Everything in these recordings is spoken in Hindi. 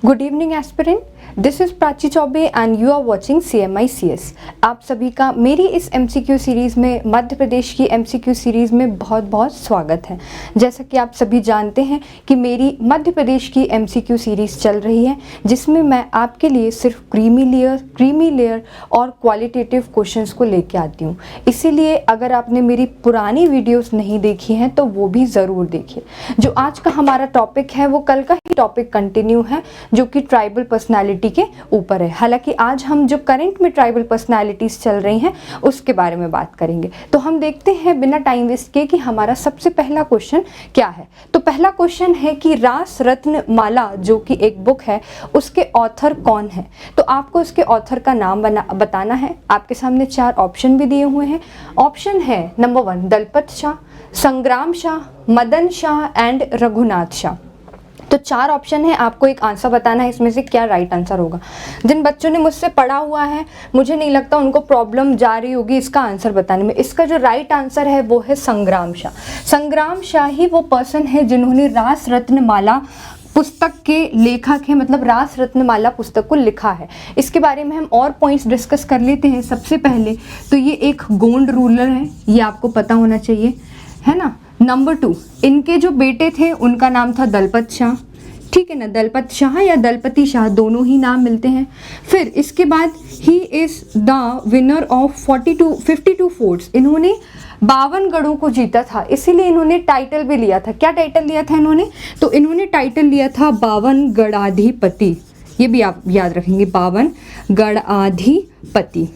Good evening aspirant, this is Prachi Choubey and you are watching CMICS। आप सभी का मेरी इस MCQ सीरीज़ में, मध्य प्रदेश की MCQ सीरीज़ में बहुत बहुत स्वागत है। जैसा कि आप सभी जानते हैं कि मेरी मध्य प्रदेश की MCQ सीरीज़ चल रही है, जिसमें मैं आपके लिए सिर्फ क्रीमी लेयर और क्वालिटेटिव क्वेश्चंस को लेके आती हूँ। इसीलिए अगर आपने मेरी पुरानी वीडियोस नहीं देखी हैं तो वो भी ज़रूर देखिए। जो आज का हमारा टॉपिक है वो कल का ही टॉपिक कंटिन्यू है, जो कि ट्राइबल पर्सनालिटी के ऊपर है। हालांकि आज हम जो करंट में ट्राइबल पर्सनालिटीज़ चल रही हैं उसके बारे में बात करेंगे। तो हम देखते हैं बिना टाइम वेस्ट के कि हमारा सबसे पहला क्वेश्चन क्या है। तो पहला क्वेश्चन है कि रास रत्न माला जो कि एक बुक है, उसके ऑथर कौन है। तो आपको उसके ऑथर का नाम बताना है। आपके सामने 4 ऑप्शन भी दिए हुए हैं। ऑप्शन है नंबर 1 दलपत शाह, संग्राम शाह, मदन शाह एंड रघुनाथ शाह। तो 4 ऑप्शन है, आपको एक आंसर बताना है इसमें से क्या राइट आंसर होगा। जिन बच्चों ने मुझसे पढ़ा हुआ है, मुझे नहीं लगता उनको प्रॉब्लम जा रही होगी इसका आंसर बताने में। इसका जो राइट आंसर है वो है संग्राम शाह। संग्राम शाह ही वो पर्सन है जिन्होंने रास रत्न माला पुस्तक के लेखक है, मतलब रास रत्नमाला पुस्तक को लिखा है। इसके बारे में हम और पॉइंट्स डिस्कस कर लेते हैं। सबसे पहले तो ये एक गोंड रूलर है, ये आपको पता होना चाहिए, है ना। नंबर 2, इनके जो बेटे थे उनका नाम था दलपत शाह, ठीक है ना। दलपत शाह या दलपति शाह दोनों ही नाम मिलते हैं। फिर इसके बाद he is the winner of 52 forts. इन्होंने 52 गढ़ों को जीता था, इसीलिए इन्होंने टाइटल भी लिया था। क्या टाइटल लिया था इन्होंने? तो इन्होंने टाइटल लिया था 52 गढ़ाधिपति। ये भी आप याद रखेंगे, 52 गढ़ाधिपति।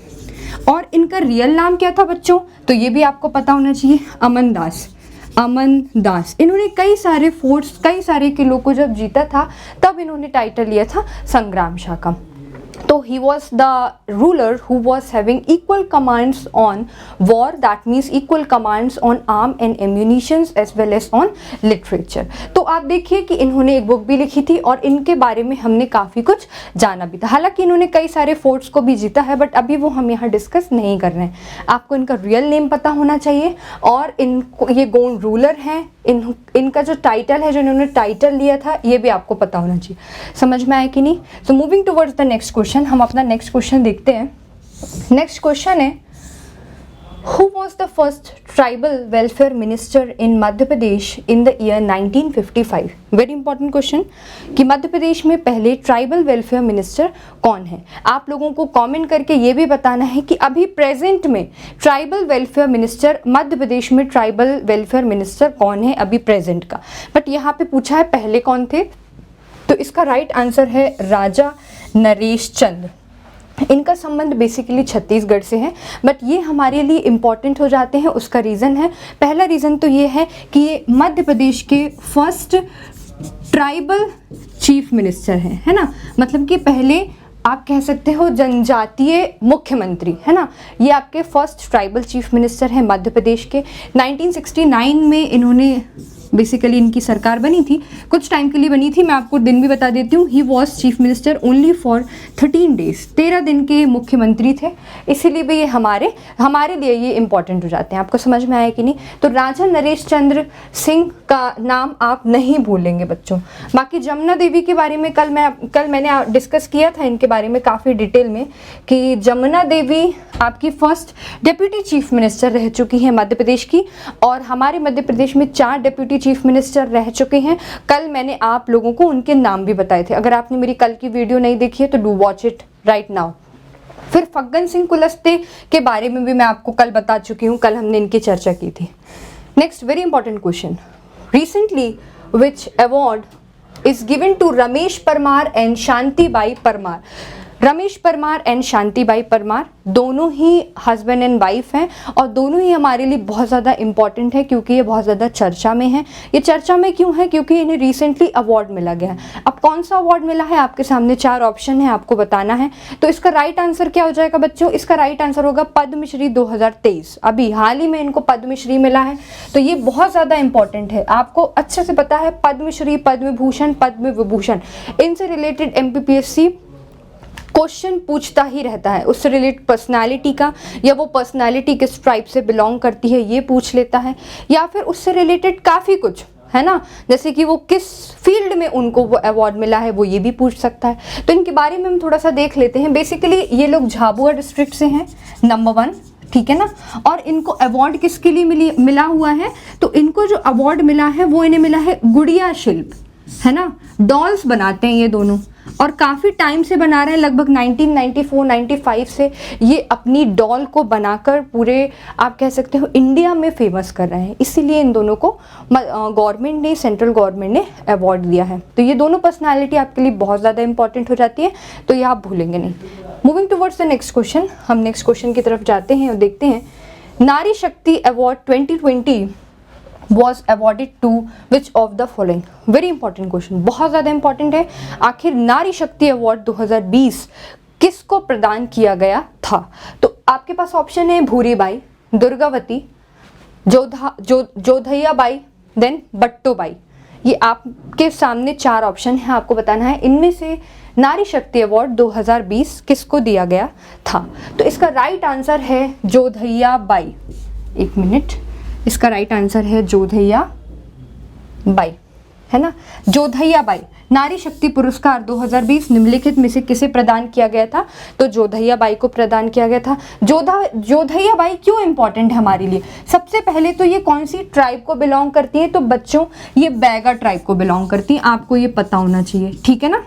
और इनका रियल नाम क्या था बच्चों? तो ये भी आपको पता होना चाहिए, अमन दास। इन्होंने कई सारे फोर्ट्स, कई सारे किलों को जब जीता था तब इन्होंने टाइटल लिया था संग्राम शाह का। तो he was the ruler who was having equal commands on war, that means equal commands on arm and ammunitions as well as on literature। तो आप देखिए कि इन्होंने एक बुक भी लिखी थी और इनके बारे में हमने काफ़ी कुछ जाना भी था। हालांकि इन्होंने कई सारे फोर्ट्स को भी जीता है, बट अभी वो हम यहाँ डिस्कस नहीं कर रहे हैं। आपको इनका रियल नेम पता होना चाहिए और इनको ये गोंड रूलर हैं। इनका जो टाइटल है, जो इन्होंने टाइटल लिया था, ये भी आपको पता होना चाहिए। समझ में आया कि नहीं? So moving towards the next question, हम अपना नेक्स्ट क्वेश्चन देखते हैं। नेक्स्ट क्वेश्चन है, who was the first tribal welfare minister in Madhya Pradesh in the year 1955। Very important question कि मध्य प्रदेश में पहले ट्राइबल वेलफेयर मिनिस्टर कौन है। आप लोगों को कमेंट करके ये भी बताना है कि अभी प्रेजेंट में tribal welfare minister, Madhya Pradesh में ट्राइबल वेलफेयर मिनिस्टर कौन है अभी प्रेजेंट का। बट यहाँ पे पूछा है पहले कौन थे, तो इसका राइट आंसर है राजा नरेश चंद्र। इनका संबंध बेसिकली छत्तीसगढ़ से है, बट ये हमारे लिए इम्पॉर्टेंट हो जाते हैं। उसका रीज़न है, पहला रीज़न तो ये है कि ये मध्य प्रदेश के फर्स्ट ट्राइबल चीफ मिनिस्टर हैं, है ना। मतलब कि पहले आप कह सकते हो जनजातीय मुख्यमंत्री, है ना। ये आपके फर्स्ट ट्राइबल चीफ मिनिस्टर हैं मध्य प्रदेश के। 1969 में इन्होंने बेसिकली इनकी सरकार बनी थी, कुछ टाइम के लिए बनी थी। मैं आपको दिन भी बता देती हूँ, he was chief minister only for 13 days, 13 दिन के मुख्यमंत्री थे। इसीलिए भी ये हमारे लिए ये इंपॉर्टेंट हो जाते हैं। आपको समझ में आया कि नहीं? तो राजा नरेश चंद्र सिंह का नाम आप नहीं भूलेंगे बच्चों। बाकी जमुना देवी के बारे में कल मैंने डिस्कस किया था इनके बारे में काफ़ी डिटेल में, कि जमुना देवी आपकी फर्स्ट डेप्यूटी चीफ मिनिस्टर रह चुकी हैं मध्य प्रदेश की, और हमारे मध्य प्रदेश में 4 डेप्यूटी चीफ मिनिस्टर रह चुके हैं। कल मैंने आप लोगों को उनके नाम भी बताए थे। अगर आपने मेरी कल की वीडियो नहीं देखी है तो do watch it right now. फिर फग्गन सिंह कुलस्ते के बारे में भी मैं आपको कल बता चुकी हूँ, कल हमने इनकी चर्चा की थी। Next very important question, recently which award is given to Ramesh Parmar and Shantibai Parmar. Ramesh Parmar and Shantibai Parmar दोनों ही हस्बैंड एंड वाइफ हैं और दोनों ही हमारे लिए बहुत ज़्यादा इंपॉर्टेंट है, क्योंकि ये बहुत ज़्यादा चर्चा में है। ये चर्चा में क्यों है? क्योंकि इन्हें रिसेंटली अवार्ड मिला गया है। अब कौन सा अवार्ड मिला है? आपके सामने 4 ऑप्शन है, आपको बताना है। तो इसका राइट आंसर क्या हो जाएगा बच्चों? इसका राइट आंसर होगा पद्मश्री 2023। अभी हाल ही में इनको पद्मश्री मिला है, तो ये बहुत ज़्यादा इंपॉर्टेंट है। आपको अच्छे से पता है पद्मश्री, पद्म भूषण, पद्म विभूषण, इनसे रिलेटेड MPPSC क्वेश्चन पूछता ही रहता है। उससे रिलेटेड पर्सनालिटी का, या वो पर्सनालिटी किस ट्राइब से बिलोंग करती है ये पूछ लेता है, या फिर उससे रिलेटेड काफ़ी कुछ, है ना, जैसे कि वो किस फील्ड में उनको वो अवार्ड मिला है वो ये भी पूछ सकता है। तो इनके बारे में हम थोड़ा सा देख लेते हैं। बेसिकली ये लोग झाबुआ डिस्ट्रिक्ट से हैं, नंबर 1, ठीक है ना। और इनको अवार्ड किसके लिए मिला हुआ है, तो इनको जो अवार्ड मिला है वो इन्हें मिला है गुड़िया शिल्प, है ना। डॉल्स बनाते हैं ये दोनों और काफ़ी टाइम से बना रहे हैं, लगभग 1994-95 से ये अपनी डॉल को बनाकर पूरे आप कह सकते हो इंडिया में फेमस कर रहे हैं। इसीलिए इन दोनों को गवर्नमेंट ने, सेंट्रल गवर्नमेंट ने अवार्ड दिया है। तो ये दोनों पर्सनालिटी आपके लिए बहुत ज़्यादा इंपॉर्टेंट हो जाती है, तो ये आप भूलेंगे नहीं। Moving towards the next question, हम नेक्स्ट क्वेश्चन की तरफ जाते हैं और देखते हैं नारी शक्ति award 2020 was awarded to which of the following। Very important question, बहुत ज़्यादा इंपॉर्टेंट है। आखिर नारी शक्ति अवार्ड 2020 किसको प्रदान किया गया था? तो आपके पास ऑप्शन है भूरीबाई, दुर्गावती, जोधैया बाई, देन बट्टोबाई। ये आपके सामने 4 ऑप्शन है, आपको बताना है इनमें से नारी शक्ति अवार्ड 2020 किसको दिया गया था। तो इसका राइट आंसर है जोधैया बाई। एक मिनट, इसका राइट आंसर है जोधैया बाई, है ना। जोधैया बाई नारी शक्ति पुरस्कार 2020 निम्नलिखित में से किसे प्रदान किया गया था? तो जोधैया बाई को प्रदान किया गया था। जोधैया बाई क्यों इंपॉर्टेंट है हमारे लिए? सबसे पहले तो ये कौन सी ट्राइब को बिलोंग करती है? तो बच्चों ये बैगा ट्राइब को बिलोंग करती हैं, आपको ये पता होना चाहिए, ठीक है ना,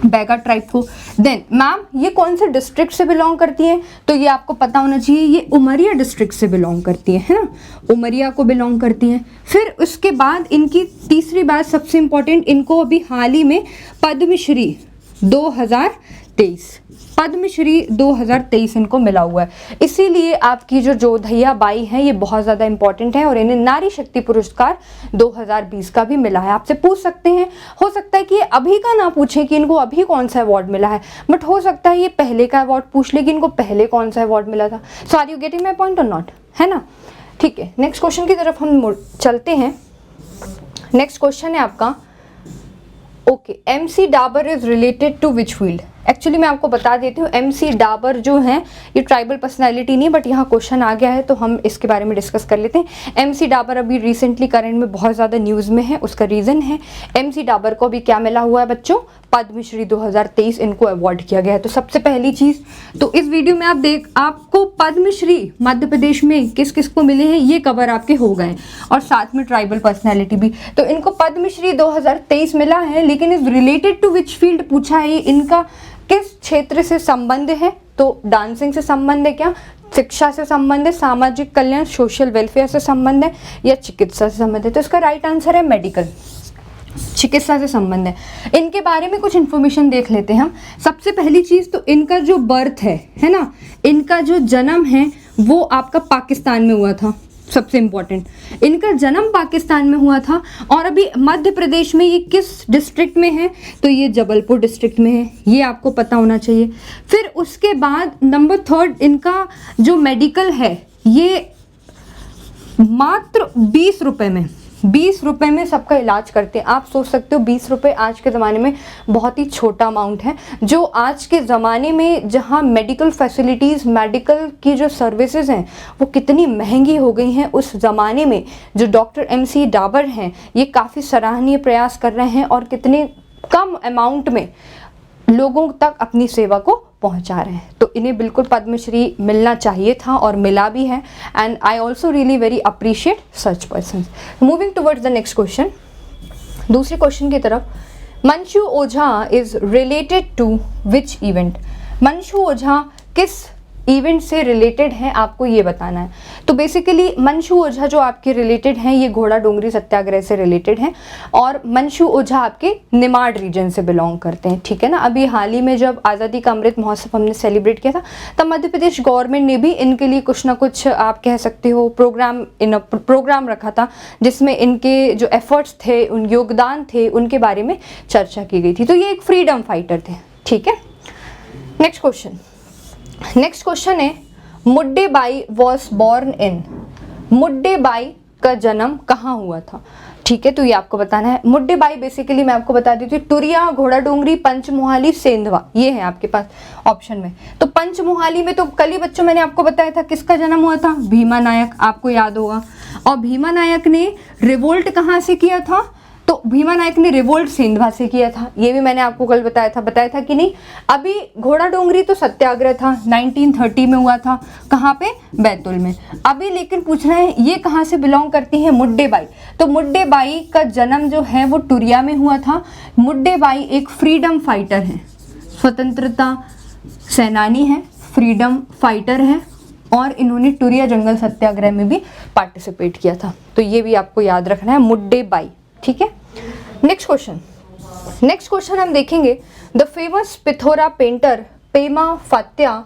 बैगा ट्राइब को। देन मैम ये कौन से डिस्ट्रिक्ट से बिलोंग करती हैं? तो ये आपको पता होना चाहिए, ये उमरिया डिस्ट्रिक्ट से बिलोंग करती है ना, उमरिया को बिलोंग करती हैं। फिर उसके बाद इनकी तीसरी बात सबसे इंपॉर्टेंट, इनको अभी हाल ही में पद्मश्री 2023 इनको मिला हुआ है। इसीलिए आपकी जो जोधैया बाई है ये बहुत ज़्यादा इंपॉर्टेंट है और इन्हें नारी शक्ति पुरस्कार 2020 का भी मिला है। आपसे पूछ सकते हैं, हो सकता है कि ये अभी का ना पूछें कि इनको अभी कौन सा अवार्ड मिला है, बट हो सकता है ये पहले का अवार्ड पूछ ले कि इनको पहले कौन सा अवार्ड मिला था। So are you getting my point or not, है ना। ठीक है, नेक्स्ट क्वेश्चन की तरफ हम चलते हैं। नेक्स्ट क्वेश्चन है आपका, okay, MC Dabar is related to which field? Actually मैं आपको बता देती हूँ, MC डाबर जो हैं ये ट्राइबल पर्सनालिटी नहीं, बट यहाँ क्वेश्चन आ गया है तो हम इसके बारे में डिस्कस कर लेते हैं। MC डाबर अभी रिसेंटली करंट में बहुत ज़्यादा न्यूज़ में है, उसका रीज़न है MC डाबर को भी क्या मिला हुआ है बच्चों? पद्मश्री 2023 इनको अवार्ड किया गया है। तो सबसे पहली चीज़ तो इस वीडियो में आपको पद्मश्री मध्य प्रदेश में किस किस को मिले हैं ये कवर आपके हो गए, और साथ में ट्राइबल पर्सनैलिटी भी। तो इनको पद्मश्री 2023 मिला है, लेकिन is related to which field पूछा है, इनका किस क्षेत्र से संबंध है? तो डांसिंग से संबंध है क्या, शिक्षा से संबंध है, सामाजिक कल्याण सोशल वेलफेयर से संबंध है, या चिकित्सा से संबंध है? तो इसका राइट आंसर है मेडिकल, चिकित्सा से संबंध है। इनके बारे में कुछ इन्फॉर्मेशन देख लेते हैं हम। सबसे पहली चीज़ तो इनका जो बर्थ है ना, इनका जो जन्म है वो आपका पाकिस्तान में हुआ था। सबसे इम्पोर्टेंट, इनका जन्म पाकिस्तान में हुआ था, और अभी मध्य प्रदेश में ये किस डिस्ट्रिक्ट में है? तो ये जबलपुर डिस्ट्रिक्ट में है, ये आपको पता होना चाहिए। फिर उसके बाद नंबर 3 इनका जो मेडिकल है ये मात्र 20 रुपये में सबका इलाज करते हैं। आप सोच सकते हो 20 रुपये आज के ज़माने में बहुत ही छोटा अमाउंट है, जो आज के ज़माने में जहां मेडिकल फैसिलिटीज़, मेडिकल की जो सर्विसेज हैं वो कितनी महंगी हो गई हैं, उस ज़माने में जो डॉक्टर MC डाबर हैं ये काफ़ी सराहनीय प्रयास कर रहे हैं और कितने कम अमाउंट में लोगों तक अपनी सेवा को पहुंचा रहे हैं। तो इन्हें बिल्कुल पद्मश्री मिलना चाहिए था और मिला भी है, and I also really very appreciate such person. Moving towards the next question, दूसरे क्वेश्चन की तरफ। Manshu Ojha is related to which event? Manshu Ojha किस इवेंट से रिलेटेड हैं आपको ये बताना है। तो बेसिकली मंशू ओझा जो आपके रिलेटेड हैं ये घोड़ा डोंगरी सत्याग्रह से रिलेटेड हैं, और मंशू ओझा आपके निमाड़ रीजन से बिलोंग करते हैं, ठीक है ना। अभी हाल ही में जब आज़ादी का अमृत महोत्सव हमने सेलिब्रेट किया था तब मध्य प्रदेश गवर्नमेंट ने भी इनके लिए कुछ ना कुछ आप कह सकते हो प्रोग्राम रखा था, जिसमें इनके जो एफर्ट्स थे, उन योगदान थे, उनके बारे में चर्चा की गई थी। तो ये एक फ्रीडम फाइटर थे, ठीक है। नेक्स्ट क्वेश्चन है, Mudde Bai was born in? Mudde Bai का जन्म कहाँ हुआ था? ठीक है, तो ये आपको बताना है। मुड्डे बाई बेसिकली मैं आपको बता देती हूँ, टुरिया, घोड़ा डोंगरी, पंचमोहाली, सेंधवा, ये है आपके पास ऑप्शन में। तो पंचमोहाली में तो कल ही बच्चों मैंने आपको बताया था किसका जन्म हुआ था, भीमा नायक, आपको याद होगा। और भीमा नायक ने रिवोल्ट कहाँ से किया था, तो भीमा नायक ने रिवोल्ट सेंधवा से किया था, ये भी मैंने आपको कल बताया था कि नहीं। अभी घोड़ा डोंगरी तो सत्याग्रह था, 1930 में हुआ था, कहाँ पे, बैतूल में। अभी लेकिन पूछ रहे हैं ये कहाँ से बिलोंग करती है, मुड्डे बाई। तो मुड्डे बाई का जन्म जो है वो टुरिया में हुआ था। मुड्डे बाई एक फ्रीडम फाइटर है, स्वतंत्रता सेनानी है, फ्रीडम फाइटर है, और इन्होंने टुरिया जंगल सत्याग्रह में भी पार्टिसिपेट किया था। तो ये भी आपको याद रखना है, मुड्डे बाई। ठीक है, नेक्स्ट क्वेश्चन हम देखेंगे, the famous Pithora painter Pema Fatya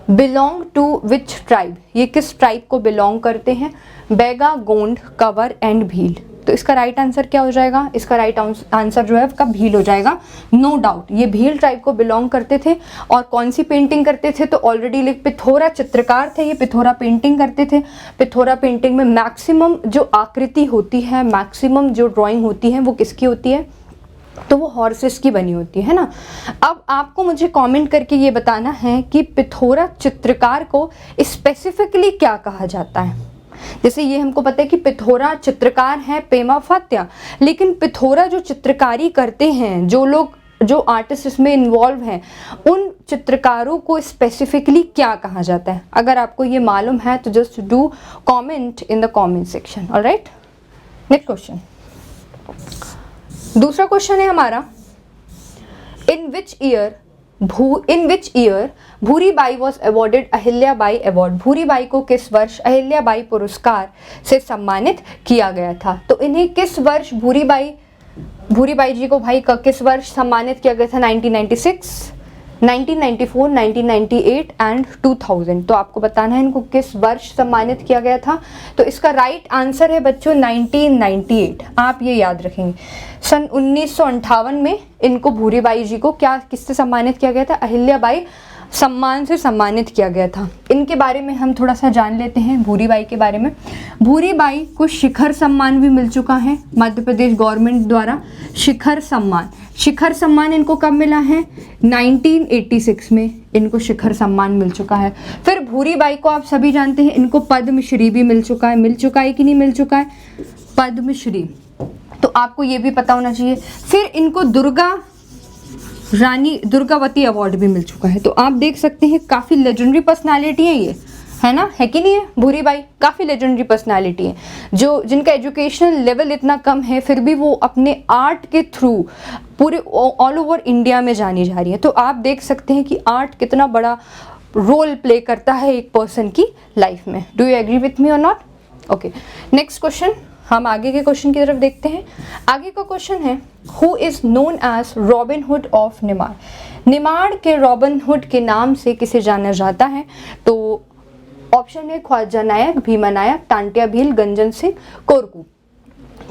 belong to which tribe, ये किस ट्राइब को बिलोंग करते हैं, बैगा, गोंड, कंवर एंड भील। तो इसका राइट आंसर क्या हो जाएगा, इसका राइट आंसर जो है उसका भील हो जाएगा, नो डाउट। ये भील ट्राइब को बिलोंग करते थे। और कौन सी पेंटिंग करते थे, तो ऑलरेडी लिख, पिथोरा चित्रकार थे, ये पिथोरा पेंटिंग करते थे। पिथोरा पेंटिंग में मैक्सिमम जो आकृति होती है, मैक्सिमम जो ड्राइंग होती है वो किसकी होती है, तो वो हॉर्सेस की बनी होती है ना। अब आपको मुझे कमेंट करके ये बताना है कि पिथोरा चित्रकार को स्पेसिफिकली क्या कहा जाता है। जैसे ये हमको पता है कि पिथोरा चित्रकार है पेमा फात्या, लेकिन पिथोरा जो चित्रकारी करते हैं, जो लोग, जो आर्टिस्ट इसमें इन्वॉल्व हैं, उन चित्रकारों को स्पेसिफिकली क्या कहा जाता है। अगर आपको ये मालूम है तो just do comment in the comment section. Alright, next question, दूसरा क्वेश्चन है हमारा, in which year Bhuribai was awarded Ahilyabai award. Bhuribai को किस वर्ष अहिल्याबाई पुरस्कार से सम्मानित किया गया था। तो इन्हें किस वर्ष भूरीबाई जी को भाई किस वर्ष सम्मानित किया गया था, 1996, 1994, 1998 एंड 2000। तो आपको बताना है इनको किस वर्ष सम्मानित किया गया था। तो इसका राइट आंसर है बच्चों 1998। आप ये याद रखेंगे, सन 1958 में इनको भूरीबाई जी को किससे सम्मानित किया गया था, अहिल्याबाई सम्मान से सम्मानित किया गया था। इनके बारे में हम थोड़ा सा जान लेते हैं, भूरीबाई के बारे में। भूरीबाई को शिखर सम्मान भी मिल चुका है मध्य प्रदेश गवर्नमेंट द्वारा। शिखर सम्मान इनको कब मिला है, 1986 में इनको शिखर सम्मान मिल चुका है। फिर भूरीबाई को आप सभी जानते हैं, इनको पद्मश्री भी मिल चुका है कि नहीं मिल चुका है, पद्मश्री, तो आपको ये भी पता होना चाहिए। फिर इनको दुर्गावती अवार्ड भी मिल चुका है। तो आप देख सकते हैं काफ़ी लेजेंडरी पर्सनालिटी है ये, है ना, है कि नहीं है। भूरीबाई काफ़ी लेजेंडरी पर्सनालिटी है, जो जिनका एजुकेशनल लेवल इतना कम है, फिर भी वो अपने आर्ट के थ्रू पूरे ऑल ओवर इंडिया में जानी जा रही है। तो आप देख सकते हैं कि आर्ट कितना बड़ा रोल प्ले करता है एक पर्सन की लाइफ में। Do you agree with me और नॉट। ओके, नेक्स्ट क्वेश्चन, हम आगे के क्वेश्चन की तरफ देखते हैं। आगे का क्वेश्चन है, who is known as Robin Hood of Nimar. Nimar के रॉबिन हुड के नाम से किसे जाना जाता है। तो ऑप्शन है ख्वाजा नायक, भीमा नायक, टांटिया भील, गंजन सिंह, कोरकू।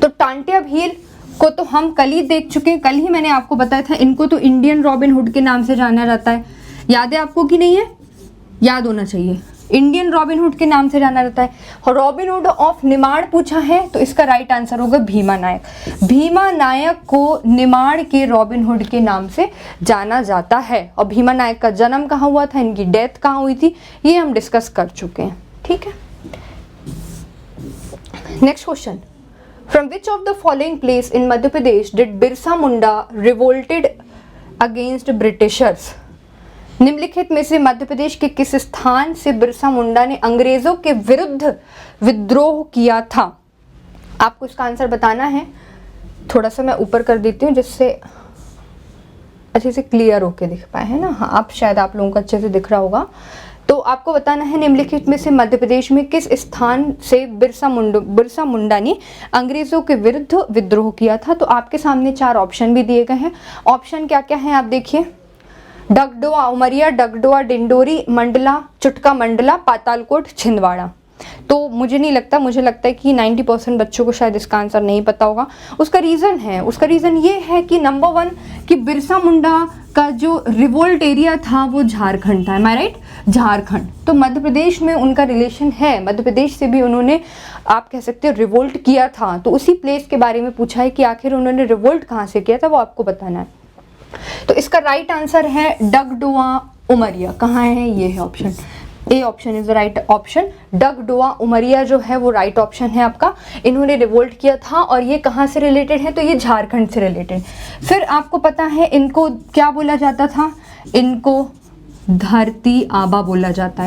तो टांटिया भील को तो हम कल ही देख चुके हैं, कल ही मैंने आपको बताया था, इनको तो इंडियन रॉबिन हुड के नाम से जाना जाता है। याद है आपको कि नहीं है, याद होना चाहिए, इंडियन रॉबिन हुड के नाम से जाना जाता है। रॉबिन हुड ऑफ निमाड़ पूछा है तो इसका राइट आंसर होगा भीमा नायक। भीमा नायक को निमाड़ के रॉबिन हुड के नाम से जाना जाता है। और भीमा नायक का जन्म कहाँ हुआ था, इनकी डेथ कहाँ हुई थी, ये हम डिस्कस कर चुके हैं। ठीक है, next question, from which of the following place in Madhya Pradesh did Birsa Munda revolted against Britishers. निम्नलिखित में से मध्य प्रदेश के किस स्थान से बिरसा मुंडा ने अंग्रेजों के विरुद्ध विद्रोह किया था। आपको इसका आंसर बताना है। थोड़ा सा मैं ऊपर कर देती हूँ जिससे अच्छे से क्लियर होके दिख पाए, है ना। हाँ, आप शायद आप लोगों को अच्छे से दिख रहा होगा। तो आपको बताना है निम्नलिखित में से मध्य प्रदेश में किस स्थान से बिरसा मुंडा ने अंग्रेजों के विरुद्ध विद्रोह किया था। तो आपके सामने 4 ऑप्शन भी दिए गए हैं। ऑप्शन क्या क्या है आप देखिए, डगडोआ, उमरिया, डगडोआ, डिंडोरी, मंडला, चुटका मंडला, पातालकोट, छिंदवाड़ा। तो मुझे नहीं लगता, मुझे लगता है कि 90% बच्चों को शायद इसका आंसर नहीं पता होगा। उसका रीज़न ये है कि नंबर 1 कि बिरसा मुंडा का जो रिवोल्ट एरिया था वो झारखंड था। एम आई राइट? झारखंड, तो मध्य प्रदेश में उनका रिलेशन है, मध्य प्रदेश से भी उन्होंने आप कह सकते हो रिवोल्ट किया था। तो उसी प्लेस के बारे में पूछा है कि आखिर उन्होंने रिवोल्ट कहाँ से किया था, वो आपको बताना है। तो इसका राइट आंसर है डगडुआ उमरिया। कहाँ है? ये है option A, option is the right option. Dagdua Umaria जो है वो राइट ऑप्शन है आपका। इन्होंने रिवोल्ट किया था और ये कहाँ से रिलेटेड है? तो ये झारखंड से रिलेटेड। फिर आपको पता है इनको क्या बोला जाता था? इनको धरती आबा बोला जाता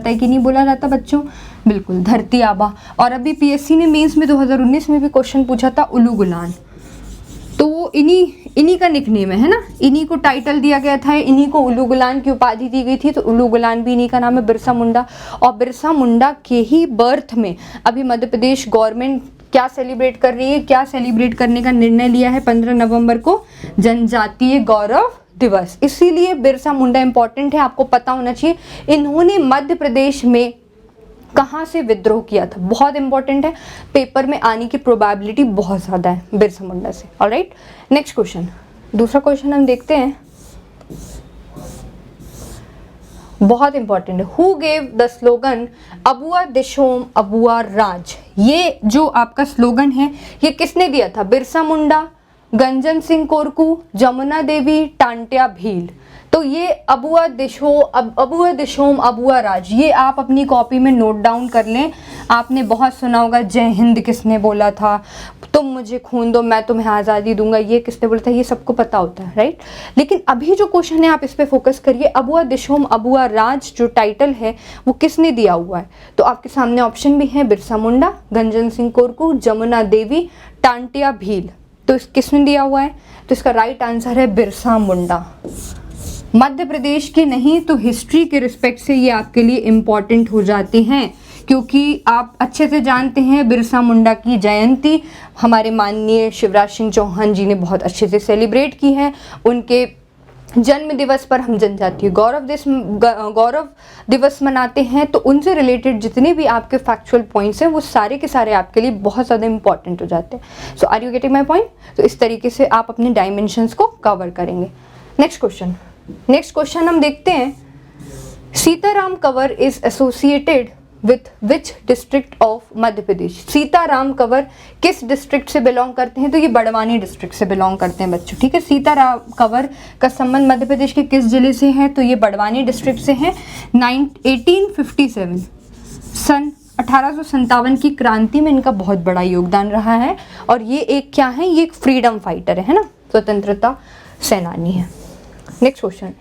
है कि नहीं बोला जाता बच्चों? बिल्कुल, धरती आबा। और अभी पीएससी ने मेंस में 2019 में भी क्वेश्चन पूछा था उलू गुलान, तो वो इन्हीं का निकनेम है ना, इन्हीं को टाइटल दिया गया था, इन्हीं को उलू गुलान की उपाधि दी गई थी। तो उलू गुलान भी इन्हीं का नाम है, बिरसा मुंडा। और बिरसा मुंडा के ही बर्थ में अभी मध्य प्रदेश गवर्नमेंट क्या सेलिब्रेट कर रही है, क्या सेलिब्रेट करने का निर्णय लिया है? 15 नवंबर को जनजातीय गौरव दिवस। इसीलिए बिरसा मुंडा इंपॉर्टेंट है, आपको पता होना चाहिए। इन्होंने मध्य प्रदेश में कहाँ से विद्रोह किया था, बहुत इंपॉर्टेंट है, पेपर में आने की प्रोबेबिलिटी बहुत ज़्यादा है बिरसा मुंडा से। ऑलराइट, नेक्स्ट क्वेश्चन, दूसरा क्वेश्चन हम देखते हैं, बहुत इंपॉर्टेंट है। हु गेव द स्लोगन अबुआ दिशोम अबुआ राज? ये जो आपका स्लोगन है ये किसने दिया था? बिरसा मुंडा, गंजन सिंह कोरकू, जमुना देवी, टांट्या भील। तो ये अबुआ दिशोम अबुआ राज, ये आप अपनी कॉपी में नोट डाउन कर लें। आपने बहुत सुना होगा जय हिंद किसने बोला था, तुम मुझे खून दो मैं तुम्हें आज़ादी दूंगा, ये किसने बोला था, ये सबको पता होता है, राइट। लेकिन अभी जो क्वेश्चन है आप इस पे फोकस करिए, अबुआ दिशोम अबुआ राज जो टाइटल है वो किसने दिया हुआ है? तो आपके सामने ऑप्शन भी है, बिरसा मुंडा, गंजन सिंह कोरकू, जमुना देवी, टांट्या भील। तो किसने दिया हुआ है? तो इसका राइट आंसर है बिरसा मुंडा। मध्य प्रदेश के नहीं तो हिस्ट्री के रिस्पेक्ट से ये आपके लिए इम्पॉर्टेंट हो जाते हैं, क्योंकि आप अच्छे से जानते हैं बिरसा मुंडा की जयंती हमारे माननीय शिवराज सिंह चौहान जी ने बहुत अच्छे से सेलिब्रेट की है। उनके जन्म दिवस पर हम जनजातीय गौरव दिवस मनाते हैं। तो उनसे रिलेटेड जितने भी आपके फैक्चुअल पॉइंट्स हैं वो सारे के सारे आपके लिए बहुत ज़्यादा इंपॉर्टेंट हो जाते हैं। So are you getting my point? तो इस तरीके से आप अपने डायमेंशंस को कवर करेंगे। नेक्स्ट क्वेश्चन हम देखते हैं, Sitaram Kanwar is associated with which district of Madhya Pradesh? Sitaram Kanwar किस डिस्ट्रिक्ट से बिलोंग करते हैं? तो ये बड़वानी डिस्ट्रिक्ट से बिलोंग करते हैं बच्चों, ठीक है। सीताराम कंवर का संबंध मध्य प्रदेश के किस जिले से है? तो ये बड़वानी डिस्ट्रिक्ट से है। 1857 सन 1857 की क्रांति में इनका बहुत बड़ा योगदान रहा है। और ये एक क्या है? ये एक फ्रीडम फाइटर है ना, स्वतंत्रता सेनानी है। Next question,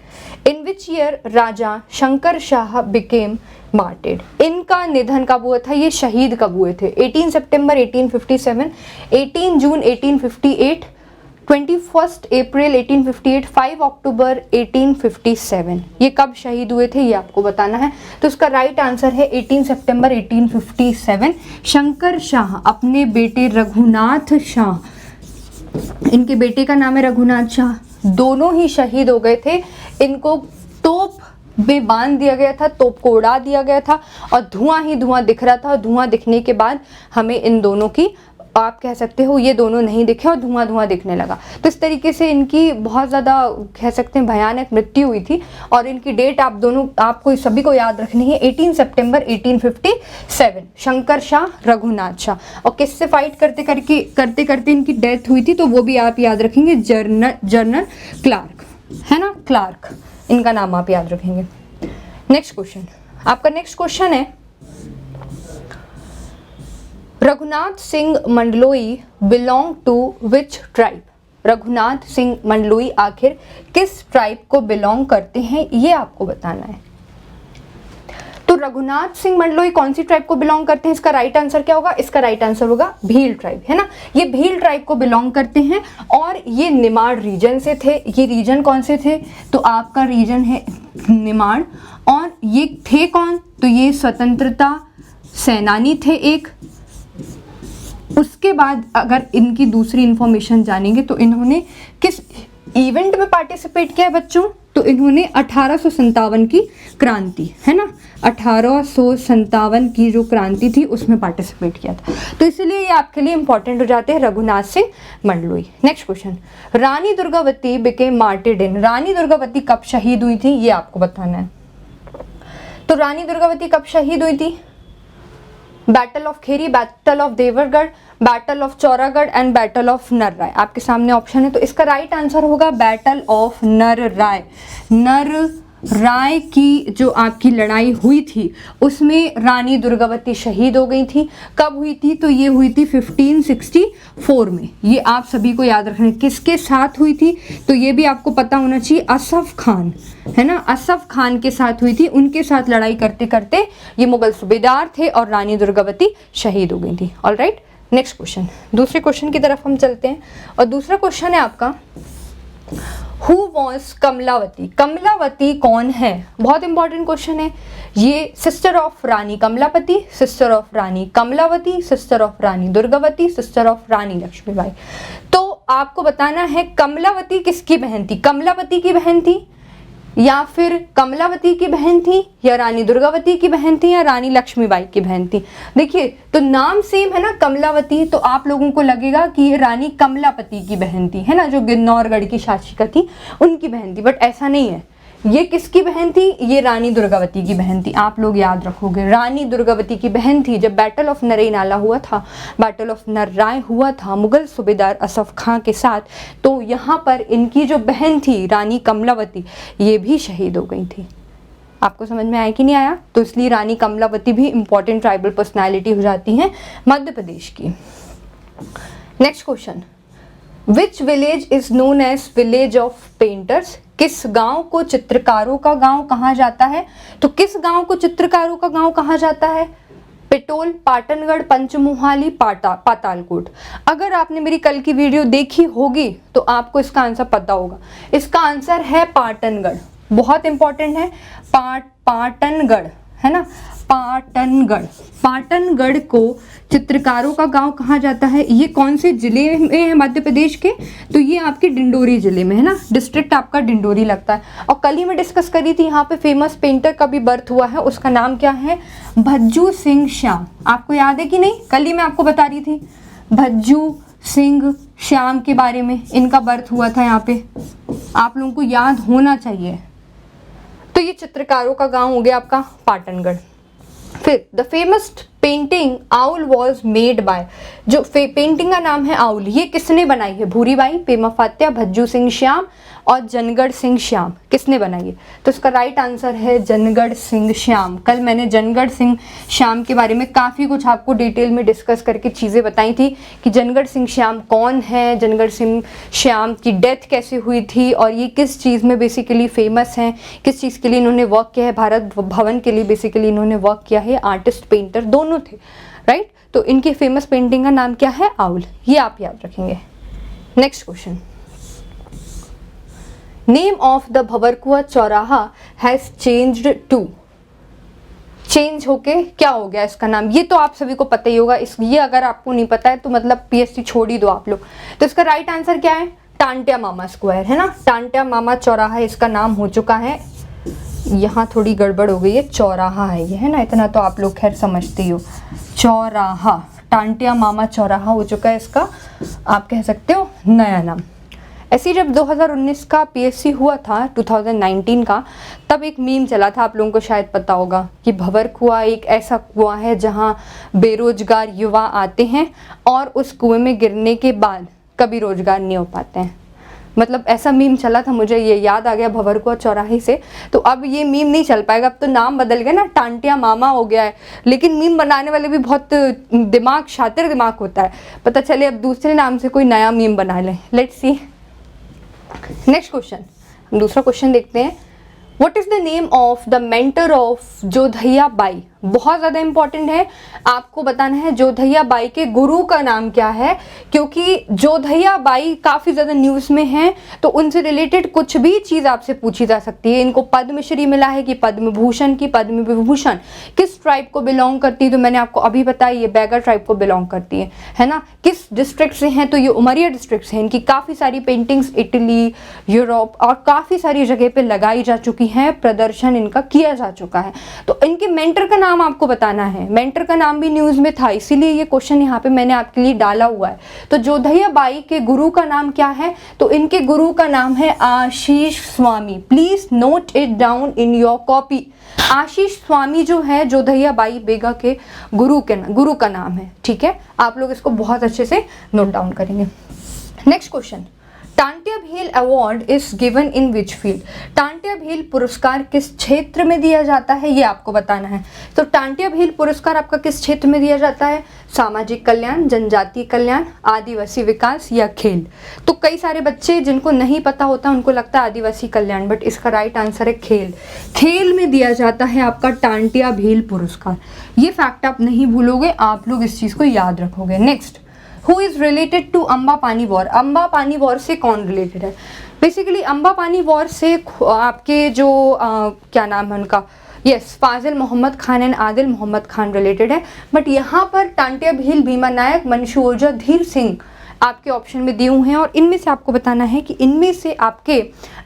in which year Raja Shankar Shah became martyred? इनका निधन कब हुआ था? ये शहीद कब हुए थे? 18 सितंबर 1857, 18 जून 1858, 21 अप्रैल 1858, 5 अक्टूबर 1857। ये कब शहीद हुए थे ये आपको बताना है। तो इसका राइट आंसर है 18 सितंबर 1857। शंकर शाह अपने बेटे रघुनाथ शाह, इनके बेटे का नाम है रघुनाथ शाह, दोनों ही शहीद हो गए थे। इनको तोप में बांध दिया गया था, तोप को उड़ा दिया गया था और धुआं ही धुआं दिख रहा था। और धुआं दिखने के बाद हमें इन दोनों की, आप कह सकते हो ये दोनों नहीं दिखे और धुआं धुआं दिखने लगा। तो इस तरीके से इनकी बहुत ज़्यादा कह सकते हैं भयानक मृत्यु हुई थी। और इनकी डेट आपको सभी को याद रखनी है, 18 सितंबर 1857, शंकर शाह रघुनाथ शाह। और किससे फाइट करते करते इनकी डेथ हुई थी, तो वो भी आप याद रखेंगे, जनरल क्लार्क, है ना, क्लार्क, इनका नाम आप याद रखेंगे। नेक्स्ट क्वेश्चन, आपका नेक्स्ट क्वेश्चन है, Raghunath Singh Mandloi belong to which tribe? Raghunath Singh Mandloi आखिर किस ट्राइब को बिलोंग करते हैं ये आपको बताना है। तो रघुनाथ सिंह मंडलोई कौन सी ट्राइब को बिलोंग करते हैं? इसका राइट आंसर क्या होगा? इसका राइट आंसर होगा भील ट्राइब, है ना। ये भील ट्राइब को बिलोंग करते हैं और ये निमाड़ रीजन से थे। ये रीजन कौन से थे? तो आपका रीजन है निमाड़। और ये थे कौन? तो ये स्वतंत्रता सेनानी थे एक। उसके बाद अगर इनकी दूसरी इंफॉर्मेशन जानेंगे तो इन्होंने किस इवेंट में पार्टिसिपेट किया है बच्चों? तो इन्होंने 1857 की क्रांति, है ना, 1857 की जो क्रांति थी उसमें पार्टिसिपेट किया था। तो इसलिए ये आपके लिए इंपॉर्टेंट हो जाते हैं Raghunath Singh Mandloi. Next question, Rani Durgavati became मार्टिर्ड इन। रानी दुर्गावती कब शहीद हुई थी ये आपको बताना है। तो रानी दुर्गावती कब शहीद हुई थी? Battle of Kheri, battle of Deorgarh, battle of Chauragarh and battle of Nar Rai. आपके सामने ऑप्शन है, तो इसका राइट आंसर होगा बैटल ऑफ नर राय। नर राय की जो आपकी लड़ाई हुई थी उसमें रानी दुर्गावती शहीद हो गई थी। कब हुई थी? तो ये हुई थी 1564 में। ये आप सभी को याद रखना है। किसके साथ हुई थी? तो ये भी आपको पता होना चाहिए, असफ खान, है ना, असफ खान के साथ हुई थी। उनके साथ लड़ाई करते करते ये मुगल सूबेदार थे और रानी दुर्गावती शहीद हो गई थी। ऑलराइट, नेक्स्ट क्वेश्चन, दूसरे क्वेश्चन की तरफ हम चलते हैं। और दूसरा क्वेश्चन है आपका, हु वॉज कमलावती। कमलावती कौन है? बहुत इंपॉर्टेंट क्वेश्चन है ये। Sister of Rani Kamlapati, sister of Rani Kamlavati, sister of Rani Durgavati, sister of Rani Lakshmibai. तो आपको बताना है कमलावती किसकी बहन थी? कमलावती की बहन थी या फिर कमलावती की बहन थी या रानी दुर्गावती की बहन थी या रानी लक्ष्मीबाई की बहन थी। देखिए, तो नाम सेम है ना, कमलावती, तो आप लोगों को लगेगा कि ये रानी कमलापति की बहन थी, है ना, जो गिन्नौरगढ़ की शासिका थी उनकी बहन थी। बट ऐसा नहीं है। ये किसकी बहन थी? ये रानी दुर्गावती की बहन थी। आप लोग याद रखोगे, रानी दुर्गावती की बहन थी। जब बैटल ऑफ नरई नाला हुआ था, बैटल ऑफ नर राय हुआ था मुगल सूबेदार असफ खां के साथ, तो यहाँ पर इनकी जो बहन थी रानी कमलावती, ये भी शहीद हो गई थी। आपको समझ में आया कि नहीं आया? तो इसलिए रानी कमलावती भी इंपॉर्टेंट ट्राइबल पर्सनैलिटी हो जाती हैं मध्य प्रदेश की। Next question, which village is known as village of painters. किस गांव को चित्रकारों का गांव कहा जाता है? तो किस गांव को चित्रकारों का गांव कहा जाता है? पिटोल, पाटनगढ़, पंचमुहाली, पातालकोट। अगर आपने मेरी कल की वीडियो देखी होगी तो आपको इसका आंसर पता होगा। इसका आंसर है पाटनगढ़। बहुत इंपॉर्टेंट है, पाटनगढ़, है ना, पाटनगढ़। पाटनगढ़ को चित्रकारों का गांव कहा जाता है। ये कौन से जिले में है मध्य प्रदेश के? तो ये आपके डिंडोरी जिले में है ना, डिस्ट्रिक्ट आपका डिंडोरी लगता है। और कल ही मैं डिस्कस करी थी, यहाँ पे फेमस पेंटर का भी बर्थ हुआ है, उसका नाम क्या है? भज्जू सिंह श्याम। आपको याद है कि नहीं? कल ही मैं आपको बता रही थी भज्जू सिंह श्याम के बारे में, इनका बर्थ हुआ था यहाँ पे, आप लोगों को याद होना चाहिए। तो ये चित्रकारों का गांव हो गया आपका पाटनगढ़। फिर the famous painting owl was made by, जो पेंटिंग का नाम है आउल, ये किसने बनाई है? भूरीबाई, पेमा फात्या, भज्जू सिंह श्याम और जनगढ़ सिंह श्याम। किसने बनाई है? तो इसका राइट आंसर है जनगढ़ सिंह श्याम। कल मैंने जनगढ़ सिंह श्याम के बारे में काफ़ी कुछ आपको डिटेल में डिस्कस करके चीज़ें बताई थी कि जनगढ़ सिंह श्याम कौन है, जनगढ़ सिंह श्याम की डेथ कैसे हुई थी और ये किस चीज़ में बेसिकली फेमस हैं, किस चीज़ के लिए इन्होंने वर्क किया है। भारत भवन के लिए बेसिकली इन्होंने वर्क किया है, आर्टिस्ट पेंटर दोनों थे, राइट। तो इनकी फेमस पेंटिंग का नाम क्या है? आउल। ये आप याद रखेंगे। Next question, name of the Bhanwarkuan Chauraha has changed to. Change होके क्या हो गया इसका नाम? ये तो आप सभी को पता ही होगा। ये अगर आपको नहीं पता है तो मतलब पीएसटी छोड़ ही दो आप लोग। तो इसका राइट आंसर क्या है? टांटिया मामा स्क्वायर, है ना, टांटिया मामा चौराहा इसका नाम हो चुका है। यहाँ थोड़ी गड़बड़ हो गई है, चौराहा है ये, है ना, इतना तो आप लोग खैर समझते ही हो। चौराहा, टांटिया मामा चौराहा हो चुका है इसका, आप कह सकते हो, नया नाम। ऐसे ही जब 2019 का पीएससी हुआ था 2019 का, तब एक मीम चला था, आप लोगों को शायद पता होगा, कि भंवरकुआ एक ऐसा कुआं है जहां बेरोजगार युवा आते हैं और उस कुएं में गिरने के बाद कभी रोजगार नहीं हो पाते हैं। मतलब ऐसा मीम चला था, मुझे ये याद आ गया भंवरकुआ चौराहे से। तो अब ये मीम नहीं चल पाएगा, अब तो नाम बदल गया ना, टांटिया मामा हो गया है। लेकिन मीम बनाने वाले भी बहुत दिमाग, शातिर दिमाग होता है, पता चले अब दूसरे नाम से कोई नया मीम बना लें। Let's see next question. हम दूसरा क्वेश्चन देखते हैं। What is the name of the mentor of Jodhaiya Bai. बहुत ज़्यादा इंपॉर्टेंट है। आपको बताना है जोधैया बाई के गुरु का नाम क्या है, क्योंकि जोधैया बाई काफ़ी ज़्यादा न्यूज़ में हैं, तो उनसे रिलेटेड कुछ भी चीज़ आपसे पूछी जा सकती है। इनको पद्मश्री मिला है कि पद्म भूषण की पद्म विभूषण, किस ट्राइब को बिलोंग करती है, तो मैंने आपको अभी बताया ये बैगर ट्राइब को बिलोंग करती है ना। किस डिस्ट्रिक्ट से हैं, तो ये उमरिया डिस्ट्रिक्ट से हैं। इनकी काफ़ी सारी पेंटिंग्स इटली, यूरोप और काफ़ी सारी जगह पे लगाई जा चुकी हैं, प्रदर्शन इनका किया जा चुका है। तो इनके मेंटर का नाम आपको बताना है। मेंटर का नाम भी न्यूज़ में था, इसीलिए ये क्वेश्चन यहाँ पे मैंने आपके लिए डाला हुआ है। तो जोधैया बाई के गुरु का नाम क्या है, तो इनके गुरु का नाम है Ashish Swami. Please note it down in your copy. Ashish Swami जो है जोधैया बाई बेगा के गुरु का नाम है। ठीक है, आप लोग इसको बहुत अच्छे से नोट डाउन करेंगे। Next question, Tantya Bhil award is given in which field. Tantya Bhil पुरस्कार किस क्षेत्र में दिया जाता है, ये आपको बताना है। तो टांट्या भील पुरस्कार आपका किस क्षेत्र में दिया जाता है, सामाजिक कल्याण, जनजातीय कल्याण, आदिवासी विकास या खेल। तो कई सारे बच्चे जिनको नहीं पता होता उनको लगता है आदिवासी कल्याण, बट इसका राइट आंसर है खेल। खेल में दिया जाता है आपका टांट्या भील पुरस्कार। ये फैक्ट आप नहीं भूलोगे, आप लोग इस चीज़ को याद रखोगे। Next, who is related to Amba Pani war. Amba Pani war से कौन रिलेटेड है? बेसिकली अम्बा पानी वॉर से आपके जो क्या नाम है उनका, yes, Fazil Mohammad Khan and Adil Mohammad Khan related है। बट यहाँ पर टांट्या भील, भीमा नायक, मनशूजा धीर सिंह आपके ऑप्शन में दिए हुए हैं, और इनमें से आपको बताना है कि इनमें से आपके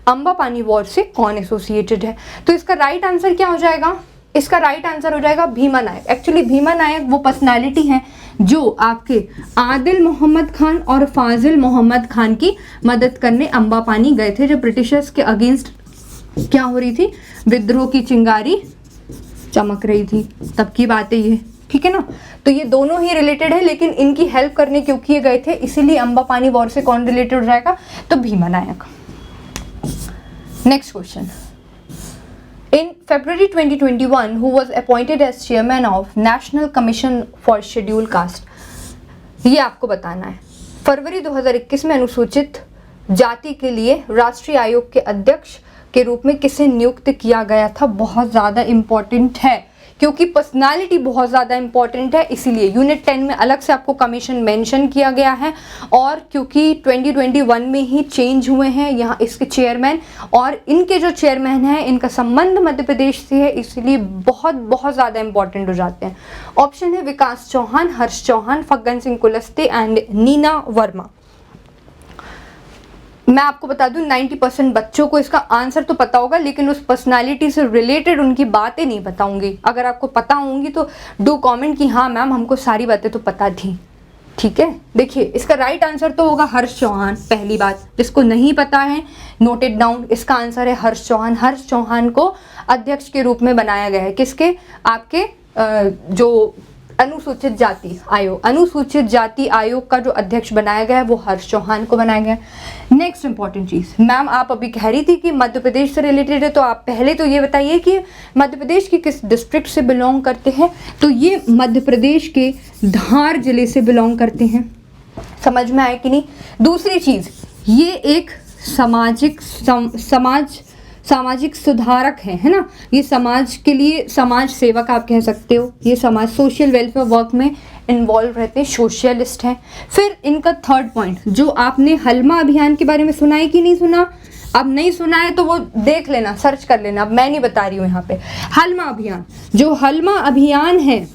अम्बा पानी वॉर से कौन एसोसिएटेड है। तो इसका राइट आंसर क्या हो जाएगा? इसका राइट आंसर हो जाएगा भीमा नायक। एक्चुअली भीमा नायक वो पर्सनालिटी हैं जो आपके आदिल मोहम्मद खान और फाजिल मोहम्मद खान की मदद करने अम्बा पानी गए थे, जब ब्रिटिशर्स के अगेंस्ट क्या हो रही थी, विद्रोह की चिंगारी चमक रही थी, तब की बात है ये। ठीक है ना, तो ये दोनों ही रिलेटेड है, लेकिन इनकी हेल्प करने क्योंकि ये गए थे, इसीलिए अम्बा पानी वॉर से कौन रिलेटेड हो जाएगा, तो Bhima Nayak. Next question, In February 2021, who was appointed as chairman of National Commission for Scheduled Caste? ये आपको बताना है। फरवरी 2021 में अनुसूचित जाति के लिए राष्ट्रीय आयोग के अध्यक्ष के रूप में किसे नियुक्त किया गया था? बहुत ज़्यादा इम्पोर्टेंट है, क्योंकि पर्सनालिटी बहुत ज़्यादा इंपॉर्टेंट है, इसीलिए यूनिट 10 में अलग से आपको कमीशन मेंशन किया गया है। और क्योंकि 2021 में ही चेंज हुए हैं यहाँ इसके चेयरमैन, और इनके जो चेयरमैन हैं इनका संबंध मध्य प्रदेश से है, इसलिए बहुत ज़्यादा इंपॉर्टेंट हो जाते हैं। ऑप्शन है विकास चौहान, हर्ष चौहान, फग्गन सिंह कुलस्ते एंड नीना वर्मा। मैं आपको बता दूं 90% बच्चों को इसका आंसर तो पता होगा, लेकिन उस पर्सनालिटी से रिलेटेड उनकी बातें नहीं बताऊंगी। अगर आपको पता होंगी तो डू कमेंट कि हाँ मैम हमको सारी बातें तो पता थी। ठीक है, देखिए इसका राइट आंसर तो होगा हर्ष चौहान। पहली बात, जिसको नहीं पता है नोटेड डाउन, इसका आंसर है हर्ष चौहान। हर्ष चौहान को अध्यक्ष के रूप में बनाया गया है, किसके, आपके जो अनुसूचित जाति आयोग का जो अध्यक्ष बनाया गया है वो हर्ष चौहान को बनाया गया है। नेक्स्ट इंपॉर्टेंट चीज, मैम आप अभी कह रही थी कि मध्य प्रदेश से रिलेटेड है, तो आप पहले तो ये बताइए कि मध्य प्रदेश के किस डिस्ट्रिक्ट से बिलोंग करते हैं। तो ये मध्य प्रदेश के धार जिले से बिलोंग करते हैं। समझ में आया कि नहीं? दूसरी चीज, ये एक सामाजिक सुधारक है ना, ये समाज के लिए समाज सेवक आप कह सकते हो। ये समाज सोशल वेलफेयर वर्क में इन्वॉल्व रहते हैं, सोशलिस्ट हैं। फिर इनका थर्ड पॉइंट, जो आपने हलमा अभियान के बारे में सुना है कि नहीं सुना? अब नहीं सुना है तो वो देख लेना, सर्च कर लेना, अब मैं नहीं बता रही हूँ यहाँ पे। हलमा अभियान, जो हलमा अभियान है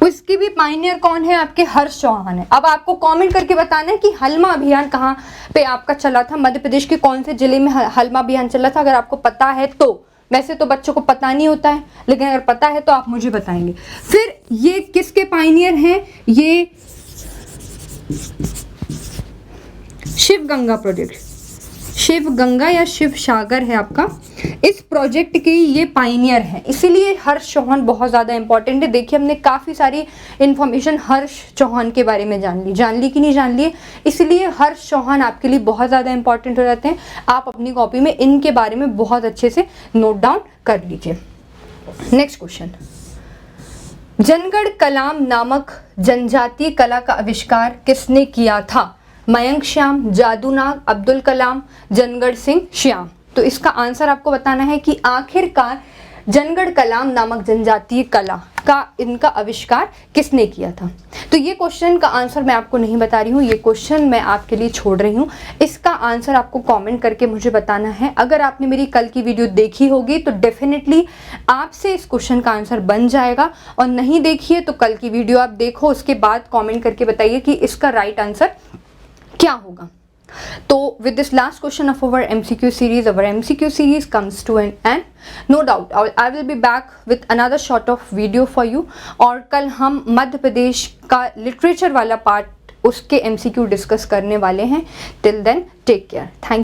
उसकी भी पायनियर कौन है? आपके हर्ष चौहान है। अब आपको कमेंट करके बताना है कि हलमा अभियान कहाँ पे आपका चला था, मध्य प्रदेश के कौन से जिले में हलमा अभियान चला था। अगर आपको पता है तो, वैसे तो बच्चों को पता नहीं होता है, लेकिन अगर पता है तो आप मुझे बताएंगे। फिर ये किसके पायनियर हैं? ये शिव गंगा प्रोजेक्ट, शिव गंगा या शिव सागर है आपका, इस प्रोजेक्ट के ये पायनियर है, इसीलिए हर्ष चौहान बहुत ज़्यादा इंपॉर्टेंट है। देखिए हमने काफ़ी सारी इन्फॉर्मेशन हर्ष चौहान के बारे में जान ली कि नहीं जान ली, इसलिए हर्ष चौहान आपके लिए बहुत ज़्यादा इंपॉर्टेंट हो जाते हैं। आप अपनी कॉपी में इनके बारे में बहुत अच्छे से नोट डाउन कर लीजिए। नेक्स्ट क्वेश्चन, जनगढ़ कलाम नामक जनजातीय कला का आविष्कार किसने किया था? मयंक श्याम, जादूनाग, अब्दुल कलाम, जनगढ़ सिंह श्याम। तो इसका आंसर आपको बताना है कि आखिरकार जनगढ़ कलाम नामक जनजातीय कला का इनका आविष्कार किसने किया था? तो ये क्वेश्चन का आंसर मैं आपको नहीं बता रही हूँ, ये क्वेश्चन मैं आपके लिए छोड़ रही हूँ। इसका आंसर आपको कमेंट करके मुझे बताना है। अगर आपने मेरी कल की वीडियो देखी होगी तो डेफिनेटली आपसे इस क्वेश्चन का आंसर बन जाएगा, और नहीं देखी है तो कल की वीडियो आप देखो, उसके बाद कमेंट करके बताइए कि इसका राइट आंसर क्या होगा। तो with this last question of our MCQ series comes to an end. No doubt I will be back with another short of video for you, और कल हम मध्य प्रदेश का लिटरेचर वाला पार्ट उसके MCQ डिस्कस करने वाले हैं। Till then, take care. Thank you.